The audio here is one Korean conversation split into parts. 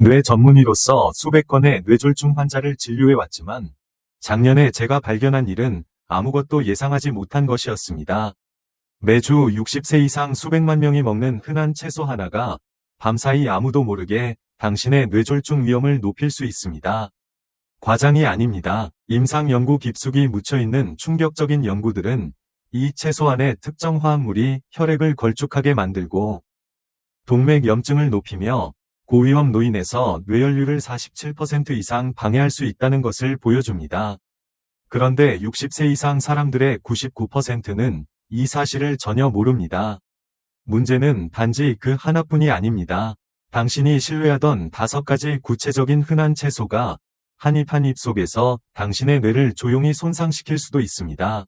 뇌 전문의로서 수백 건의 뇌졸중 환자를 진료해왔지만 작년에 제가 발견한 일은 아무것도 예상하지 못한 것이었습니다. 매주 60세 이상 수백만 명이 먹는 흔한 채소 하나가 밤사이 아무도 모르게 당신의 뇌졸중 위험을 높일 수 있습니다. 과장이 아닙니다. 임상 연구 깊숙이 묻혀있는 충격적인 연구들은 이 채소 안의 특정 화합물이 혈액을 걸쭉하게 만들고 동맥염증을 높이며 고위험 노인에서 뇌혈류를 47% 이상 방해할 수 있다는 것을 보여줍니다. 그런데 60세 이상 사람들의 99%는 이 사실을 전혀 모릅니다. 문제는 단지 그 하나뿐이 아닙니다. 당신이 신뢰하던 5가지 구체적인 흔한 채소가 한 입 한 입 속에서 당신의 뇌를 조용히 손상시킬 수도 있습니다.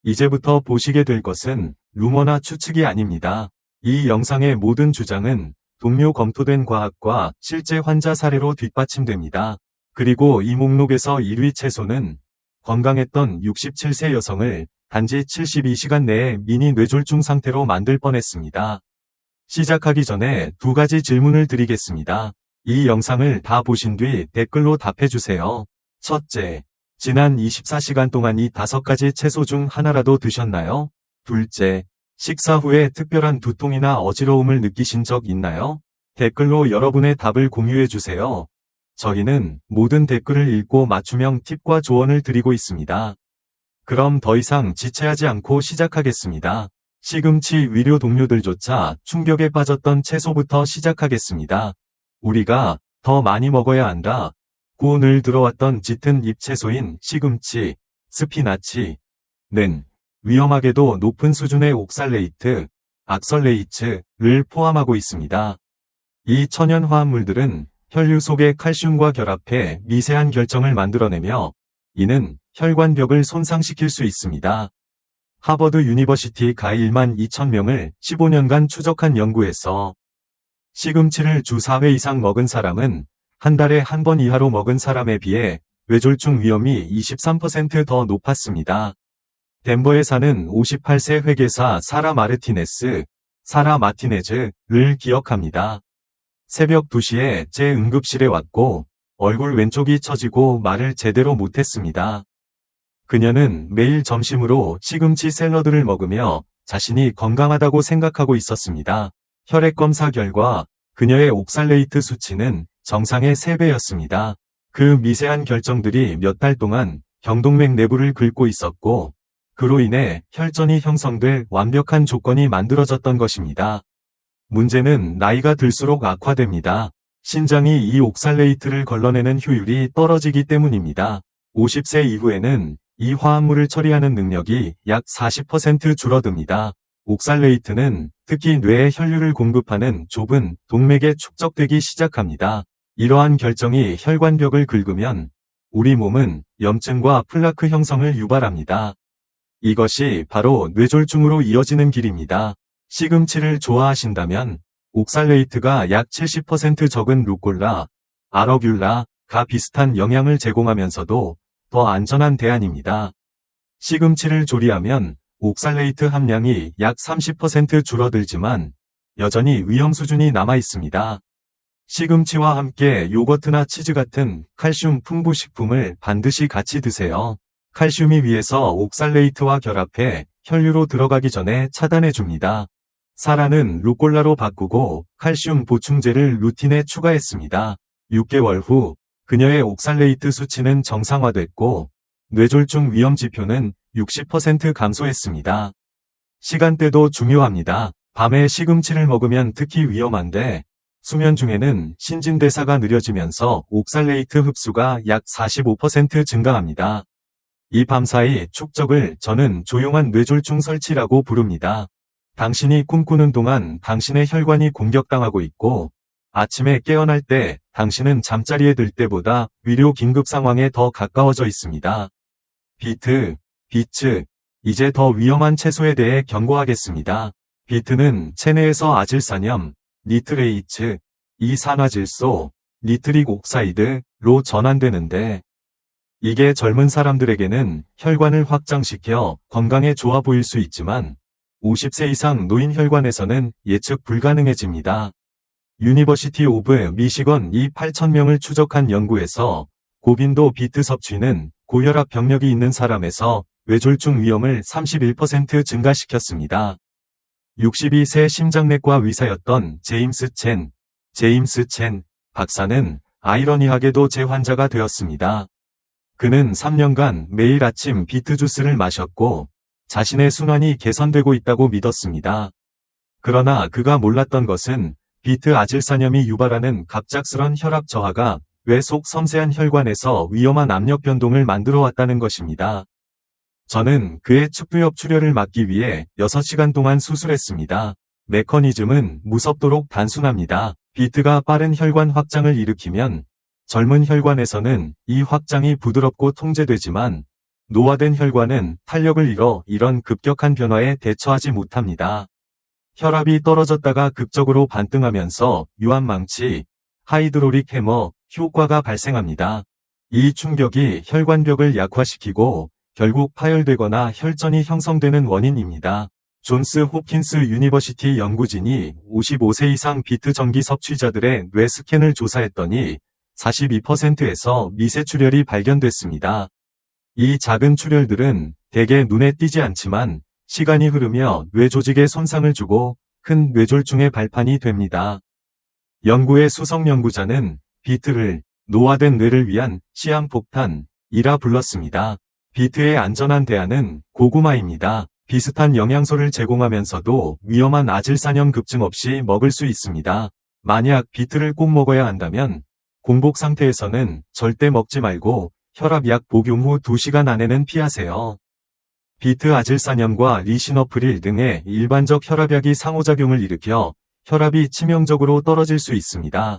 이제부터 보시게 될 것은 루머나 추측이 아닙니다. 이 영상의 모든 주장은 동료 검토된 과학과 실제 환자 사례로 뒷받침됩니다. 그리고 이 목록에서 1위 채소는 건강했던 67세 여성을 단지 72시간 내에 미니 뇌졸중 상태로 만들 뻔했습니다. 시작하기 전에 2가지 질문을 드리겠습니다. 이 영상을 다 보신 뒤 댓글로 답해주세요. 첫째, 지난 24시간 동안 이 5가지 채소 중 하나라도 드셨나요? 둘째, 식사 후에 특별한 두통이나 어지러움을 느끼신 적 있나요? 댓글로 여러분의 답을 공유해주세요. 저희는 모든 댓글을 읽고 맞춤형 팁과 조언을 드리고 있습니다. 그럼 더 이상 지체하지 않고 시작하겠습니다. 시금치 위료 동료들조차 충격에 빠졌던 채소부터 시작하겠습니다. 우리가 더 많이 먹어야 한다. 고 늘 들어왔던 짙은 잎 채소인 시금치, 스피나치는 위험하게도 높은 수준의 옥살레이트, 악설레이트를 포함하고 있습니다. 이 천연 화합물들은 혈류 속의 칼슘과 결합해 미세한 결정을 만들어내며 이는 혈관벽을 손상시킬 수 있습니다. 하버드 유니버시티가 1만 2천 명을 15년간 추적한 연구에서 시금치를 주 4회 이상 먹은 사람은 한 달에 한 번 이하로 먹은 사람에 비해 뇌졸중 위험이 23% 더 높았습니다. 덴버에 사는 58세 회계사 사라 마티네즈를 기억합니다. 새벽 2시에 제 응급실에 왔고 얼굴 왼쪽이 처지고 말을 제대로 못했습니다. 그녀는 매일 점심으로 시금치 샐러드를 먹으며 자신이 건강하다고 생각하고 있었습니다. 혈액 검사 결과 그녀의 옥살레이트 수치는 정상의 3배였습니다. 그 미세한 결정들이 몇 달 동안 경동맥 내부를 긁고 있었고 그로 인해 혈전이 형성될 완벽한 조건이 만들어졌던 것입니다. 문제는 나이가 들수록 악화됩니다. 신장이 이 옥살레이트를 걸러내는 효율이 떨어지기 때문입니다. 50세 이후에는 이 화합물을 처리하는 능력이 약 40% 줄어듭니다. 옥살레이트는 특히 뇌에 혈류를 공급하는 좁은 동맥에 축적되기 시작합니다. 이러한 결정이 혈관벽을 긁으면 우리 몸은 염증과 플라크 형성을 유발합니다. 이것이 바로 뇌졸중으로 이어지는 길입니다. 시금치를 좋아하신다면 옥살레이트가 약 70% 적은 루꼴라, 아러뷸라가 비슷한 영양을 제공하면서도 더 안전한 대안입니다. 시금치를 조리하면 옥살레이트 함량이 약 30% 줄어들지만 여전히 위험 수준이 남아 있습니다. 시금치와 함께 요거트나 치즈 같은 칼슘 풍부 식품을 반드시 같이 드세요. 칼슘이 위에서 옥살레이트와 결합해 혈류로 들어가기 전에 차단해줍니다. 사라는 루꼴라로 바꾸고 칼슘 보충제를 루틴에 추가했습니다. 6개월 후 그녀의 옥살레이트 수치는 정상화됐고 뇌졸중 위험 지표는 60% 감소했습니다. 시간대도 중요합니다. 밤에 시금치를 먹으면 특히 위험한데 수면 중에는 신진대사가 느려지면서 옥살레이트 흡수가 약 45% 증가합니다. 이 밤사이 축적을 저는 조용한 뇌졸중 설치라고 부릅니다. 당신이 꿈꾸는 동안 당신의 혈관이 공격당하고 있고 아침에 깨어날 때 당신은 잠자리에 들 때보다 위료 긴급 상황에 더 가까워져 있습니다. 비트, 이제 더 위험한 채소에 대해 경고하겠습니다. 비트는 체내에서 아질산염, 니트레이츠, 이산화질소, 니트릭 옥사이드로 전환되는데 이게 젊은 사람들에게는 혈관을 확장시켜 건강에 좋아 보일 수 있지만 50세 이상 노인 혈관에서는 예측 불가능해집니다. 유니버시티 오브 미시건 이 8,000명을 추적한 연구에서 고빈도 비트 섭취는 고혈압 병력이 있는 사람에서 뇌졸중 위험을 31% 증가시켰습니다. 62세 심장내과 의사였던 제임스 첸 박사는 아이러니하게도 제 환자가 되었습니다. 그는 3년간 매일 아침 비트 주스를 마셨고 자신의 순환이 개선되고 있다고 믿었습니다. 그러나 그가 몰랐던 것은 비트 아질산염이 유발하는 갑작스런 혈압 저하가 뇌 속 섬세한 혈관에서 위험한 압력 변동을 만들어 왔다는 것입니다. 저는 그의 측두엽 출혈을 막기 위해 6시간 동안 수술했습니다. 메커니즘은 무섭도록 단순합니다. 비트가 빠른 혈관 확장을 일으키면 젊은 혈관에서는 이 확장이 부드럽고 통제되지만 노화된 혈관은 탄력을 잃어 이런 급격한 변화에 대처하지 못합니다. 혈압이 떨어졌다가 극적으로 반등하면서 유압망치, 하이드로릭 해머 효과가 발생합니다. 이 충격이 혈관벽을 약화시키고 결국 파열되거나 혈전이 형성되는 원인입니다. 존스 홉킨스 유니버시티 연구진이 55세 이상 비트 전기 섭취자들의 뇌 스캔을 조사했더니 42%에서 미세 출혈이 발견됐습니다. 이 작은 출혈들은 대개 눈에 띄지 않지만 시간이 흐르며 뇌 조직에 손상을 주고 큰 뇌졸중의 발판이 됩니다. 연구의 수석 연구자는 비트를 노화된 뇌를 위한 시한폭탄이라 불렀습니다. 비트의 안전한 대안은 고구마입니다. 비슷한 영양소를 제공하면서도 위험한 아질산염 급증 없이 먹을 수 있습니다. 만약 비트를 꼭 먹어야 한다면 공복 상태에서는 절대 먹지 말고 혈압약 복용 후 2시간 안에는 피하세요. 비트 아질산염과 리시너프릴 등의 일반적 혈압약이 상호작용을 일으켜 혈압이 치명적으로 떨어질 수 있습니다.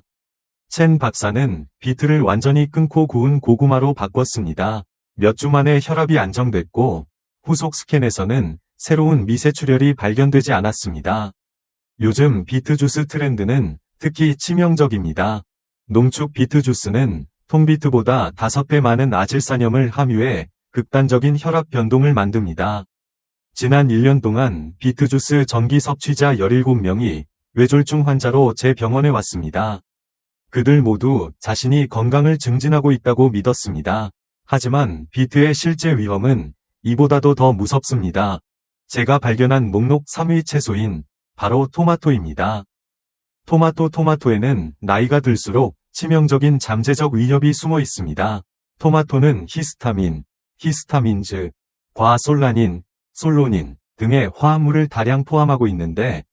첸 박사는 비트를 완전히 끊고 구운 고구마로 바꿨습니다. 몇 주 만에 혈압이 안정됐고 후속 스캔에서는 새로운 미세 출혈이 발견되지 않았습니다. 요즘 비트 주스 트렌드는 특히 치명적입니다. 농축 비트 주스는 통비트보다 5배 많은 아질산염을 함유해 극단적인 혈압 변동을 만듭니다. 지난 1년 동안 비트 주스 전기 섭취자 17명이 뇌졸중 환자로 제 병원에 왔습니다. 그들 모두 자신이 건강을 증진하고 있다고 믿었습니다. 하지만 비트의 실제 위험은 이보다도 더 무섭습니다. 제가 발견한 목록 3위 채소인 바로 토마토입니다. 토마토에는 나이가 들수록 치명적인 잠재적 위협이 숨어 있습니다. 토마토는 히스타민즈, 과솔라닌, 솔로닌 등의 화합물을 다량 포함하고 있는데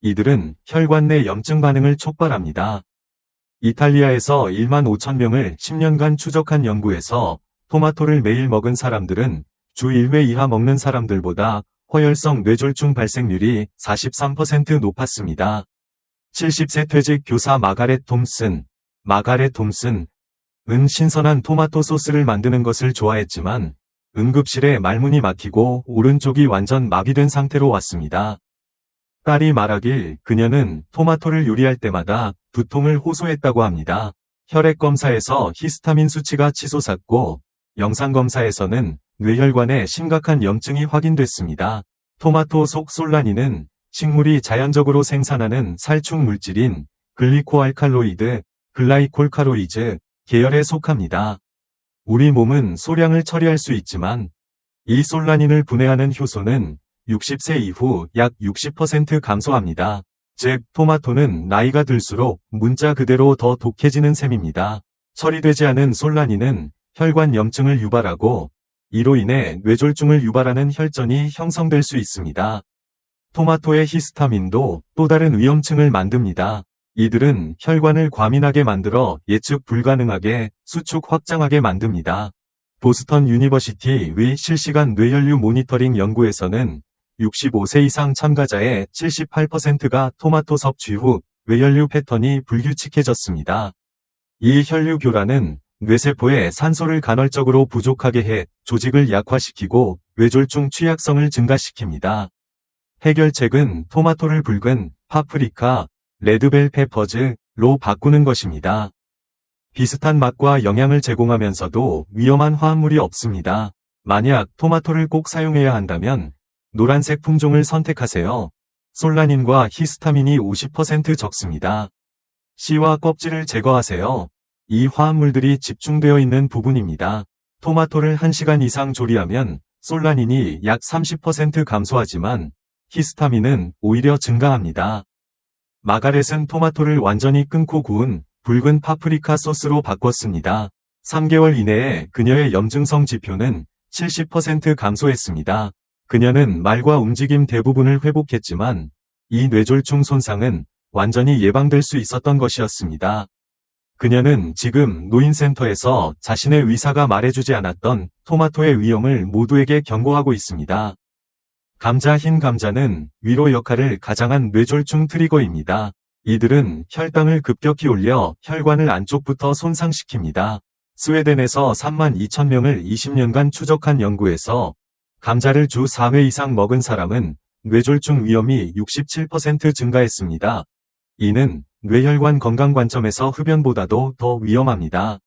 이들은 혈관 내 염증 반응을 촉발합니다. 이탈리아에서 1만 5천 명을 10년간 추적한 연구에서 토마토를 매일 먹은 사람들은 주 1회 이하 먹는 사람들보다 허혈성 뇌졸중 발생률이 43% 높았습니다. 70세 퇴직 교사 마가렛 톰슨은 신선한 토마토 소스를 만드는 것을 좋아했지만 응급실에 말문이 막히고 오른쪽이 완전 마비된 상태로 왔습니다. 딸이 말하길 그녀는 토마토를 요리할 때마다 두통을 호소했다고 합니다. 혈액검사에서 히스타민 수치가 치솟았고 영상검사에서는 뇌혈관에 심각한 염증이 확인됐습니다. 토마토 속 솔라닌은 식물이 자연적으로 생산하는 살충 물질인 글라이콜칼로이즈 계열에 속합니다. 우리 몸은 소량을 처리할 수 있지만 이 솔라닌을 분해하는 효소는 60세 이후 약 60% 감소합니다. 즉, 토마토는 나이가 들수록 문자 그대로 더 독해지는 셈입니다. 처리되지 않은 솔라닌은 혈관 염증을 유발하고 이로 인해 뇌졸중을 유발하는 혈전이 형성될 수 있습니다. 토마토의 히스타민도 또 다른 위험층을 만듭니다. 이들은 혈관을 과민하게 만들어 예측 불가능하게 수축 확장하게 만듭니다. 보스턴 유니버시티의 실시간 뇌혈류 모니터링 연구에서는 65세 이상 참가자의 78%가 토마토 섭취 후 뇌혈류 패턴이 불규칙해졌습니다. 이 혈류 교란은 뇌세포에 산소를 간헐적으로 부족하게 해 조직을 약화시키고 뇌졸중 취약성을 증가시킵니다. 해결책은 토마토를 붉은 파프리카, 레드벨 페퍼즈로 바꾸는 것입니다. 비슷한 맛과 영양을 제공하면서도 위험한 화합물이 없습니다. 만약 토마토를 꼭 사용해야 한다면 노란색 품종을 선택하세요. 솔라닌과 히스타민이 50% 적습니다. 씨와 껍질을 제거하세요. 이 화합물들이 집중되어 있는 부분입니다. 토마토를 1시간 이상 조리하면 솔라닌이 약 30% 감소하지만 히스타민은 오히려 증가합니다. 마가렛은 토마토를 완전히 끊고 구운 붉은 파프리카 소스로 바꿨습니다. 3개월 이내에 그녀의 염증성 지표는 70% 감소했습니다. 그녀는 말과 움직임 대부분을 회복했지만 이 뇌졸중 손상은 완전히 예방될 수 있었던 것이었습니다. 그녀는 지금 노인센터에서 자신의 의사가 말해주지 않았던 토마토의 위험을 모두에게 경고하고 있습니다. 감자 흰 감자는 위로 역할을 가장한 뇌졸중 트리거입니다. 이들은 혈당을 급격히 올려 혈관을 안쪽부터 손상시킵니다. 스웨덴에서 32,000명을 20년간 추적한 연구에서 감자를 주 4회 이상 먹은 사람은 뇌졸중 위험이 67% 증가했습니다. 이는 뇌혈관 건강 관점에서 흡연보다도 더 위험합니다.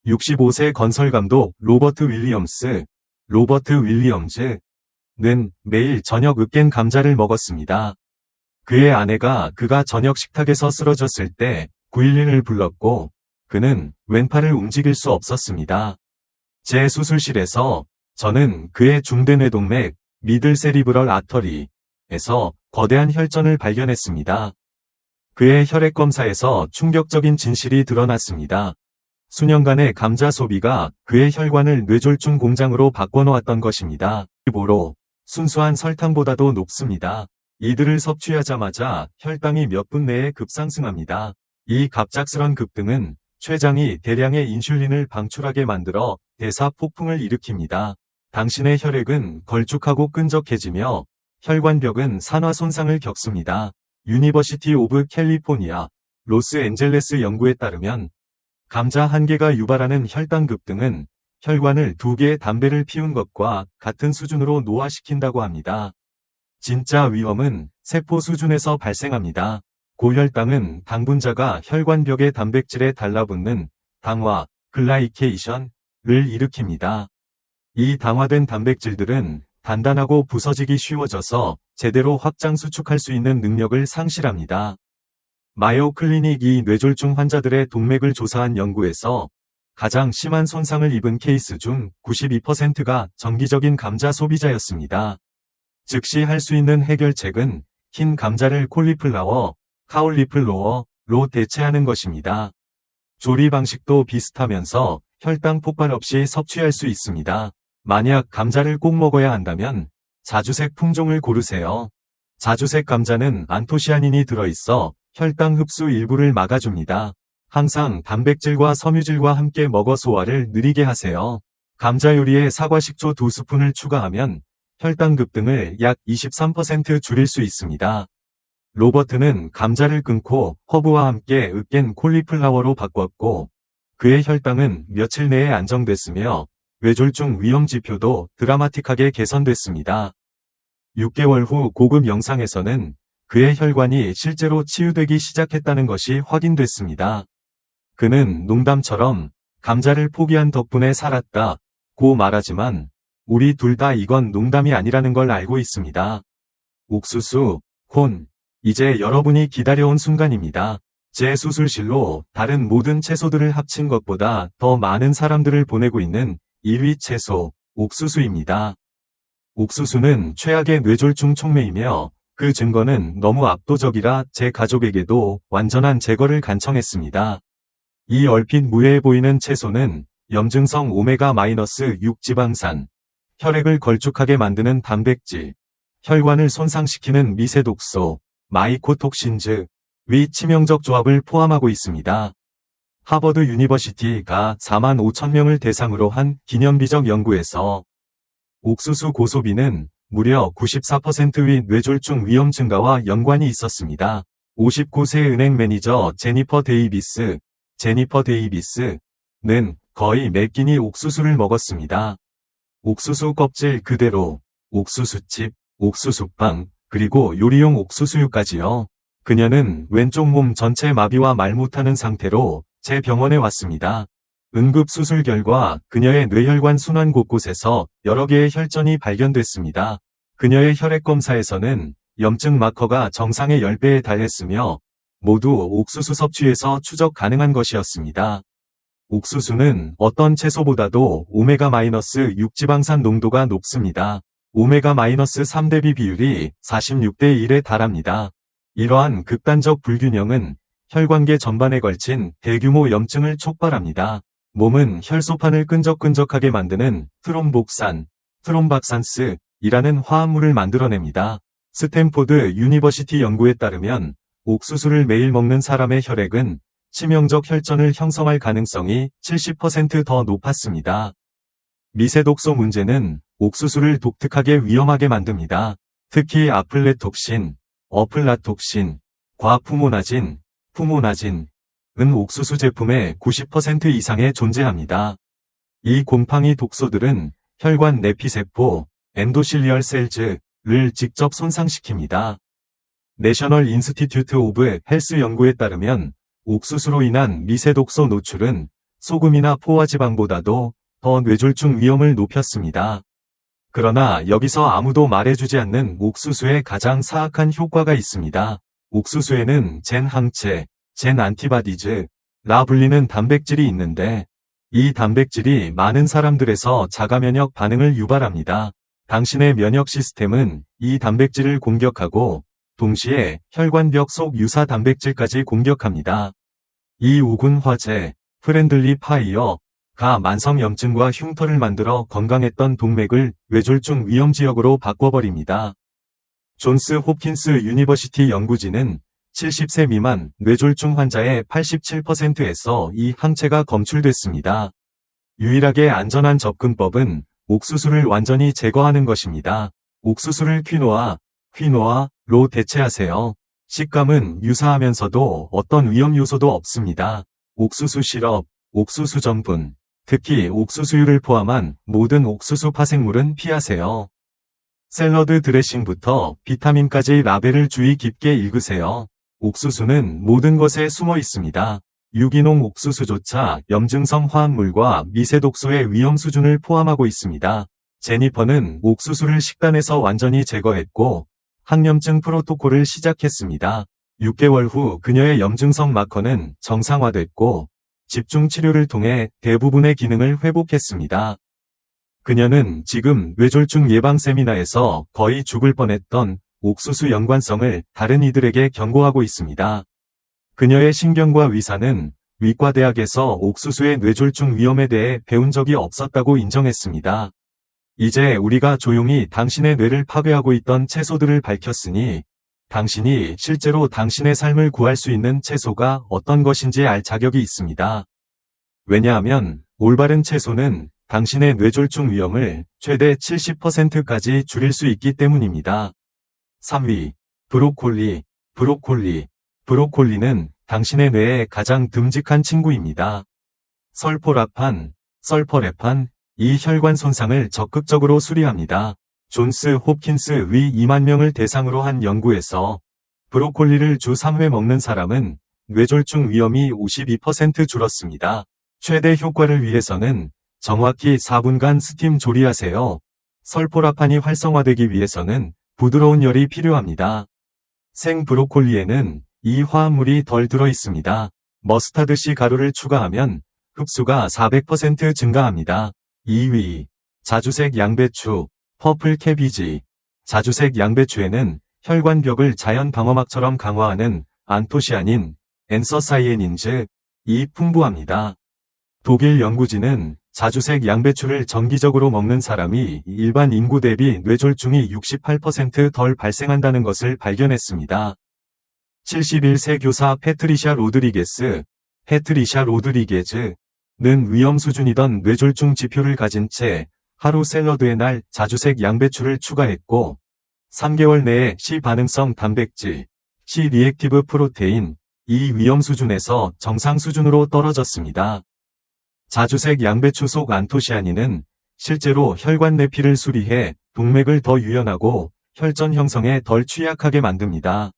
65세 건설감독 로버트 윌리엄즈는 매일 저녁 으깬 감자를 먹었습니다. 그의 아내가 그가 저녁 식탁에서 쓰러졌을 때 911을 불렀고 그는 왼팔을 움직일 수 없었습니다. 제 수술실에서 저는 그의 중대뇌동맥 미들 세리브럴 아터리에서 거대한 혈전을 발견했습니다. 그의 혈액 검사에서 충격적인 진실이 드러났습니다. 수년간의 감자 소비가 그의 혈관을 뇌졸중 공장으로 바꿔놓았던 것입니다. 보로 순수한 설탕보다도 높습니다. 이들을 섭취하자마자 혈당이 몇 분 내에 급상승합니다. 이 갑작스런 급등은 췌장이 대량의 인슐린을 방출하게 만들어 대사 폭풍을 일으킵니다. 당신의 혈액은 걸쭉하고 끈적해지며 혈관벽은 산화 손상을 겪습니다. 유니버시티 오브 캘리포니아, 로스앤젤레스 연구에 따르면 감자 1개가 유발하는 혈당 급등은 혈관을 2개의 담배를 피운 것과 같은 수준으로 노화시킨다고 합니다. 진짜 위험은 세포 수준에서 발생합니다. 고혈당은 당분자가 혈관벽의 단백질에 달라붙는 당화, 글라이케이션을 일으킵니다. 이 당화된 단백질들은 단단하고 부서지기 쉬워져서 제대로 확장 수축할 수 있는 능력을 상실합니다. 마요 클리닉 이 뇌졸중 환자들의 동맥을 조사한 연구에서 가장 심한 손상을 입은 케이스 중 92%가 정기적인 감자 소비자였습니다. 즉시 할 수 있는 해결책은 흰 감자를 카울리플로어로 대체하는 것입니다. 조리 방식도 비슷하면서 혈당 폭발 없이 섭취할 수 있습니다. 만약 감자를 꼭 먹어야 한다면 자주색 품종을 고르세요. 자주색 감자는 안토시아닌이 들어있어 혈당 흡수 일부를 막아줍니다. 항상 단백질과 섬유질과 함께 먹어 소화를 느리게 하세요. 감자 요리에 사과 식초 2스푼을 추가하면 혈당 급등을 약 23% 줄일 수 있습니다. 로버트는 감자를 끊고 허브와 함께 으깬 콜리플라워로 바꿨고 그의 혈당은 며칠 내에 안정됐으며 뇌졸중 위험 지표도 드라마틱하게 개선됐습니다. 6개월 후 고급 영상에서는 그의 혈관이 실제로 치유되기 시작했다는 것이 확인됐습니다. 그는 농담처럼 감자를 포기한 덕분에 살았다고 말하지만 우리 둘 다 이건 농담이 아니라는 걸 알고 있습니다. 옥수수, 이제 여러분이 기다려온 순간입니다. 제 수술실로 다른 모든 채소들을 합친 것보다 더 많은 사람들을 보내고 있는 1위 채소, 옥수수입니다. 옥수수는 최악의 뇌졸중 촉매이며 그 증거는 너무 압도적이라 제 가족에게도 완전한 제거를 간청했습니다. 이 얼핏 무해해 보이는 채소는 염증성 오메가-6 지방산, 혈액을 걸쭉하게 만드는 단백질, 혈관을 손상시키는 미세 독소, 마이코톡신즈, 위 치명적 조합을 포함하고 있습니다. 하버드 유니버시티가 45,000명을 대상으로 한 기념비적 연구에서 옥수수 고소비는 무려 94%의 뇌졸중 위험 증가와 연관이 있었습니다. 59세 은행 매니저 제니퍼 데이비스는 거의 매 끼니 옥수수를 먹었습니다. 옥수수 껍질 그대로, 옥수수칩, 옥수수빵, 그리고 요리용 옥수수유까지요. 그녀는 왼쪽 몸 전체 마비와 말 못하는 상태로 제 병원에 왔습니다. 응급 수술 결과 그녀의 뇌혈관 순환 곳곳에서 여러 개의 혈전이 발견됐습니다. 그녀의 혈액 검사에서는 염증 마커가 정상의 10배에 달했으며 모두 옥수수 섭취에서 추적 가능한 것이었습니다. 옥수수는 어떤 채소보다도 오메가-6 지방산 농도가 높습니다. 오메가-3 대비 비율이 46대 1에 달합니다. 이러한 극단적 불균형은 혈관계 전반에 걸친 대규모 염증을 촉발합니다. 몸은 혈소판을 끈적끈적하게 만드는 트롬복산, 트롬박산스이라는 화합물을 만들어냅니다. 스탠포드 유니버시티 연구에 따르면 옥수수를 매일 먹는 사람의 혈액은 치명적 혈전을 형성할 가능성이 70% 더 높았습니다. 미세독소 문제는 옥수수를 독특하게 위험하게 만듭니다. 특히 아플레톡신, 어플라톡신, 과푸모나진, 푸모나진은 옥수수 제품의 90% 이상에 존재합니다. 이 곰팡이 독소들은 혈관 내피세포, 엔도실리얼 셀즈를 직접 손상시킵니다. 내셔널 인스티튜트 오브 헬스 연구에 따르면 옥수수로 인한 미세독소 노출은 소금이나 포화지방보다도 더 뇌졸중 위험을 높였습니다. 그러나 여기서 아무도 말해주지 않는 옥수수의 가장 사악한 효과가 있습니다. 옥수수에는 젠 항체, 젠 안티바디즈라 불리는 단백질이 있는데 이 단백질이 많은 사람들에서 자가면역 반응을 유발합니다. 당신의 면역 시스템은 이 단백질을 공격하고 동시에 혈관벽 속 유사 단백질까지 공격합니다. 이 우군 화재, 프렌들리 파이어가 만성염증과 흉터를 만들어 건강했던 동맥을 뇌졸중 위험지역으로 바꿔버립니다. 존스 홉킨스 유니버시티 연구진은 70세 미만 뇌졸중 환자의 87%에서 이 항체가 검출됐습니다. 유일하게 안전한 접근법은 옥수수를 완전히 제거하는 것입니다. 옥수수를 퀴노아로 대체하세요. 식감은 유사하면서도 어떤 위험 요소도 없습니다. 옥수수 시럽, 옥수수 전분, 특히 옥수수유를 포함한 모든 옥수수 파생물은 피하세요. 샐러드 드레싱부터 비타민까지 라벨을 주의 깊게 읽으세요. 옥수수는 모든 것에 숨어 있습니다. 유기농 옥수수조차 염증성 화합물과 미세독소의 위험 수준을 포함하고 있습니다. 제니퍼는 옥수수를 식단에서 완전히 제거했고 항염증 프로토콜을 시작했습니다. 6개월 후 그녀의 염증성 마커는 정상화됐고 집중 치료를 통해 대부분의 기능을 회복했습니다. 그녀는 지금 뇌졸중 예방 세미나에서 거의 죽을 뻔했던 옥수수 연관성을 다른 이들에게 경고하고 있습니다. 그녀의 신경과 위사는 위과대학에서 옥수수의 뇌졸중 위험에 대해 배운 적이 없었다고 인정했습니다. 이제 우리가 조용히 당신의 뇌를 파괴하고 있던 채소들을 밝혔으니 당신이 실제로 당신의 삶을 구할 수 있는 채소가 어떤 것인지 알 자격이 있습니다. 왜냐하면 올바른 채소는 당신의 뇌졸중 위험을 최대 70%까지 줄일 수 있기 때문입니다. 3위. 브로콜리. 브로콜리는 당신의 뇌의 가장 듬직한 친구입니다. 설포레판, 이 혈관 손상을 적극적으로 수리합니다. 존스 홉킨스 위 2만 명을 대상으로 한 연구에서 브로콜리를 주 3회 먹는 사람은 뇌졸중 위험이 52% 줄었습니다. 최대 효과를 위해서는 정확히 4분간 스팀 조리하세요. 설포라판이 활성화되기 위해서는 부드러운 열이 필요합니다. 생 브로콜리에는 이 화합물이 덜 들어 있습니다. 머스타드씨 가루를 추가하면 흡수가 400% 증가합니다. 2위. 자주색 양배추, 퍼플 캐비지. 자주색 양배추에는 혈관벽을 자연 방어막처럼 강화하는 안토시아닌, 앤서사이에닌즈, 이 풍부합니다. 독일 연구진은 자주색 양배추를 정기적으로 먹는 사람이 일반 인구 대비 뇌졸중이 68% 덜 발생한다는 것을 발견했습니다. 71세 교사 패트리샤 로드리게즈는 위험 수준이던 뇌졸중 지표를 가진 채 하루 샐러드의 날 자주색 양배추를 추가했고 3개월 내에 C 반응성 단백질, C 리액티브 프로테인, 이 위험 수준에서 정상 수준으로 떨어졌습니다. 자주색 양배추 속 안토시아닌은 실제로 혈관 내피를 수리해 동맥을 더 유연하고 혈전 형성에 덜 취약하게 만듭니다.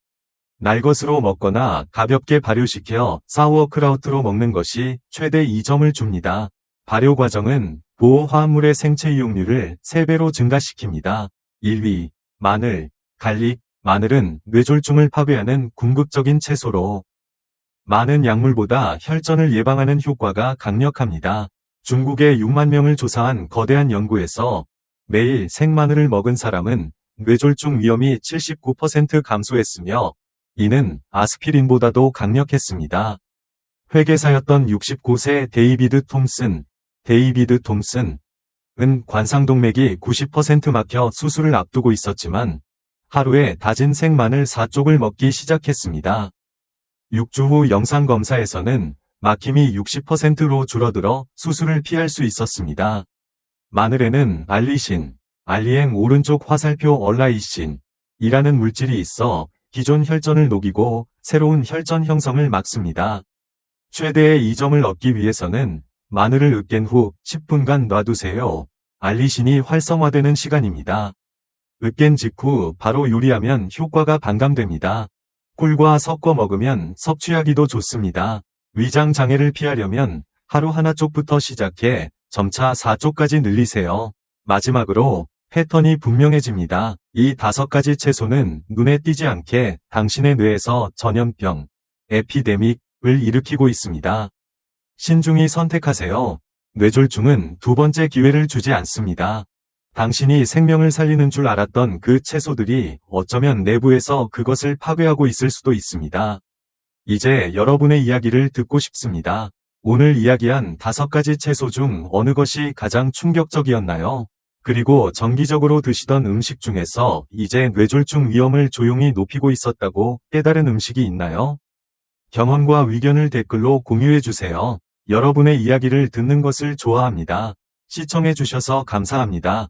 날것으로 먹거나 가볍게 발효시켜 사우어크라우트로 먹는 것이 최대 2점을 줍니다. 발효 과정은 보호 화합물의 생체 이용률을 3배로 증가시킵니다. 1위. 마늘, 갈릭. 마늘은 뇌졸중을 파괴하는 궁극적인 채소로 많은 약물보다 혈전을 예방하는 효과가 강력합니다. 중국의 6만 명을 조사한 거대한 연구에서 매일 생마늘을 먹은 사람은 뇌졸중 위험이 79% 감소했으며 이는 아스피린보다도 강력했습니다. 회계사였던 69세 데이비드 톰슨은 관상동맥이 90% 막혀 수술을 앞두고 있었지만 하루에 다진 생마늘 4쪽을 먹기 시작했습니다. 6주 후 영상검사에서는 막힘이 60%로 줄어들어 수술을 피할 수 있었습니다. 마늘에는 알리행 오른쪽 화살표 얼라이신이라는 물질이 있어 기존 혈전을 녹이고 새로운 혈전 형성을 막습니다. 최대의 이 점을 얻기 위해서는 마늘을 으깬 후 10분간 놔두세요. 알리신이 활성화되는 시간입니다. 으깬 직후 바로 요리하면 효과가 반감됩니다. 꿀과 섞어 먹으면 섭취하기도 좋습니다. 위장 장애를 피하려면 하루 하나 쪽부터 시작해 점차 4쪽까지 늘리세요. 마지막으로 패턴이 분명해집니다. 이 5가지 채소는 눈에 띄지 않게 당신의 뇌에서 전염병, 에피데믹을 일으키고 있습니다. 신중히 선택하세요. 뇌졸중은 두 번째 기회를 주지 않습니다. 당신이 생명을 살리는 줄 알았던 그 채소들이 어쩌면 내부에서 그것을 파괴하고 있을 수도 있습니다. 이제 여러분의 이야기를 듣고 싶습니다. 오늘 이야기한 5가지 채소 중 어느 것이 가장 충격적이었나요? 그리고 정기적으로 드시던 음식 중에서 이제 뇌졸중 위험을 조용히 높이고 있었다고 깨달은 음식이 있나요? 경험과 의견을 댓글로 공유해주세요. 여러분의 이야기를 듣는 것을 좋아합니다. 시청해주셔서 감사합니다.